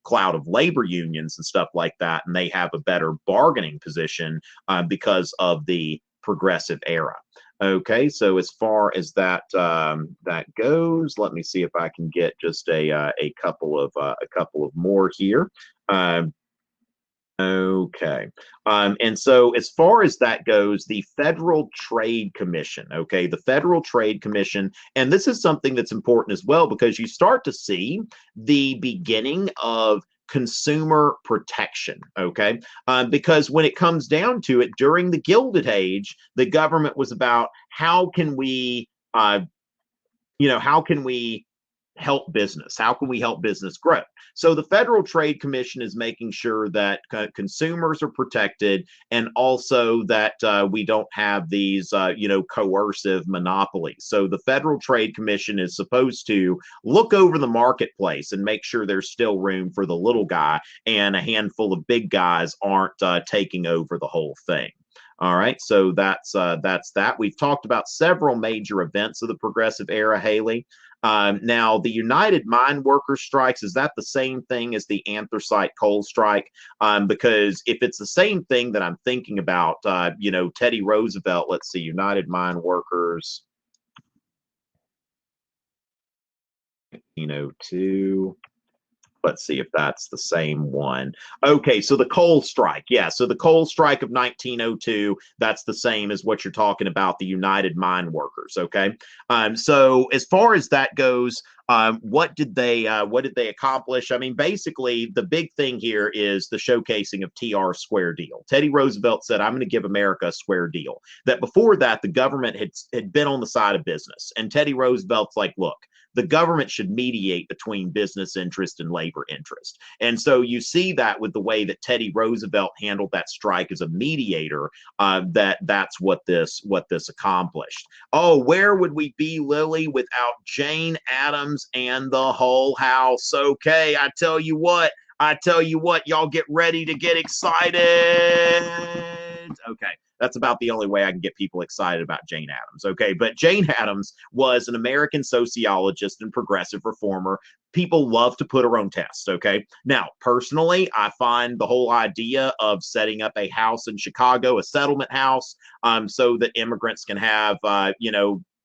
cloud of labor unions and stuff like that. And they have a better bargaining position because of the progressive era. Okay, so as far as that goes, let me see if I can get just a couple of more here. Okay. And so as far as that goes, the Federal Trade Commission, okay, the Federal Trade Commission, and this is something that's important as well, because you start to see the beginning of consumer protection, okay? Because when it comes down to it, during the Gilded Age, the government was about how can we help business? How can we help business grow? So the Federal Trade Commission is making sure that consumers are protected, and also that we don't have these, coercive monopolies. So the Federal Trade Commission is supposed to look over the marketplace and make sure there's still room for the little guy, and a handful of big guys aren't taking over the whole thing. All right, so that's that. We've talked about several major events of the progressive era, Haley. Now, the United Mine Workers strikes, is that the same thing as the anthracite coal strike? Because if it's the same thing that I'm thinking about, Teddy Roosevelt, let's see, United Mine Workers, 1902. Let's see if that's the same one. Okay, so the coal strike. Yeah, so the coal strike of 1902, that's the same as what you're talking about, the United Mine Workers, okay? So as far as that goes, what did they accomplish? I mean, basically, the big thing here is the showcasing of TR's square deal. Teddy Roosevelt said, I'm going to give America a square deal. That before that, the government had been on the side of business. And Teddy Roosevelt's like, look, the government should mediate between business interest and labor interest. And so you see that with the way that Teddy Roosevelt handled that strike as a mediator, that's what this accomplished. Oh, where would we be, Lily, without Jane Addams and the whole house? Okay, I tell you what, y'all get ready to get excited. Okay. That's about the only way I can get people excited about Jane Addams, okay? But Jane Addams was an American sociologist and progressive reformer. People love to put her on test, okay? Now, personally, I find the whole idea of setting up a house in Chicago, a settlement house, so that immigrants can have,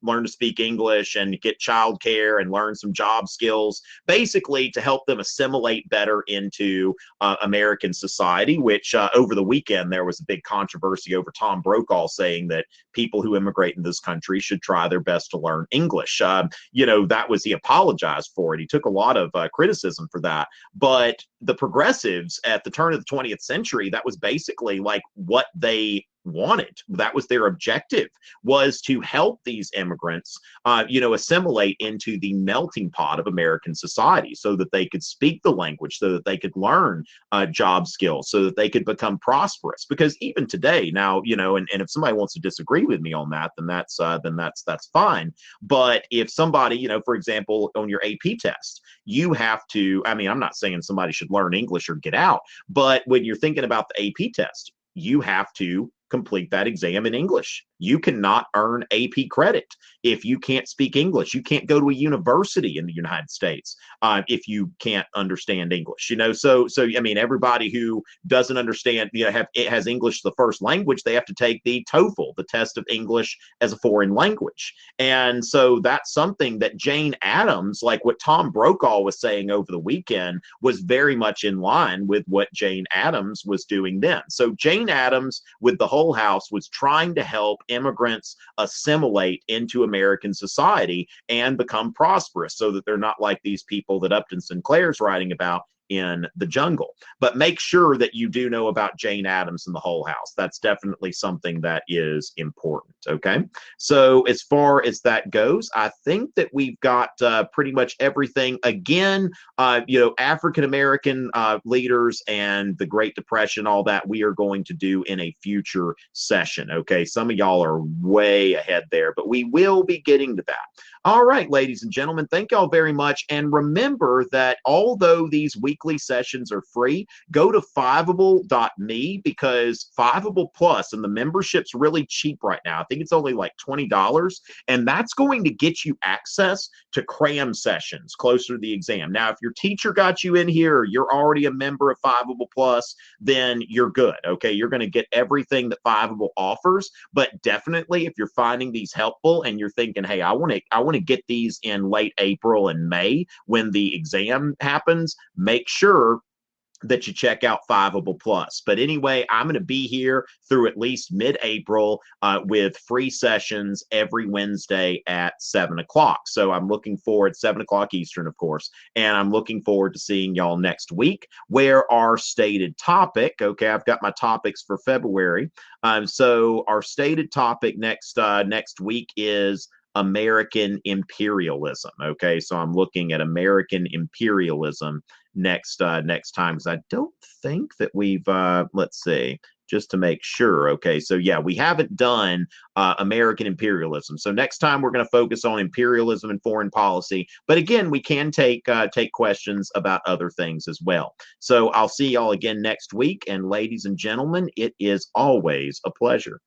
learn to speak English and get childcare and learn some job skills, basically to help them assimilate better into American society, which over the weekend, there was a big controversy over Tom Brokaw saying that people who immigrate in this country should try their best to learn English. He apologized for it. He took a lot of criticism for that. But the progressives at the turn of the 20th century, that was basically like what they wanted. That was their objective, was to help these immigrants, assimilate into the melting pot of American society so that they could speak the language, so that they could learn job skills, so that they could become prosperous. Because even today, now, and if somebody wants to disagree with me on that, then that's fine. But if somebody, for example, on your AP test, you have to, I mean, I'm not saying somebody should learn English or get out, but when you're thinking about the AP test, you have to complete that exam in English. You cannot earn AP credit if you can't speak English. You can't go to a university in the United States if you can't understand English. So I mean, everybody who doesn't understand, has English the first language, they have to take the TOEFL, the test of English as a foreign language. And so that's something that Jane Addams, like what Tom Brokaw was saying over the weekend, was very much in line with what Jane Addams was doing then. So Jane Addams, with the whole house, was trying to help immigrants assimilate into American society and become prosperous so that they're not like these people that Upton Sinclair's writing about in the jungle. But make sure that you do know about Jane Addams and the whole house. That's definitely something that is important. Okay. So as far as that goes, I think that we've got pretty much everything. Again, African-American leaders and the Great Depression, all that we are going to do in a future session. Okay. Some of y'all are way ahead there, but we will be getting to that. All right, ladies and gentlemen, thank y'all very much. And remember that although these weekly sessions are free, go to Fiveable.me, because Fiveable Plus and the membership's really cheap right now. I think it's only like $20, and that's going to get you access to cram sessions closer to the exam. Now, if your teacher got you in here, or you're already a member of Fiveable Plus, then you're good. Okay, you're going to get everything that Fiveable offers. But definitely, if you're finding these helpful and you're thinking, hey, I want to get these in late April and May when the exam happens, make sure that you check out Fiveable Plus. But anyway, I'm going to be here through at least mid-April with free sessions every Wednesday at 7 o'clock. So I'm looking forward, 7 o'clock Eastern, of course, and I'm looking forward to seeing y'all next week, where our stated topic, okay, I've got my topics for February. So our stated topic next week is American imperialism. Okay, so I'm looking at American imperialism next time, because I don't think that we've let's see, just to make sure. Okay, so yeah, we haven't done American imperialism. So next time we're going to focus on imperialism and foreign policy. But again, we can take questions about other things as well. So I'll see y'all again next week. And ladies and gentlemen, it is always a pleasure.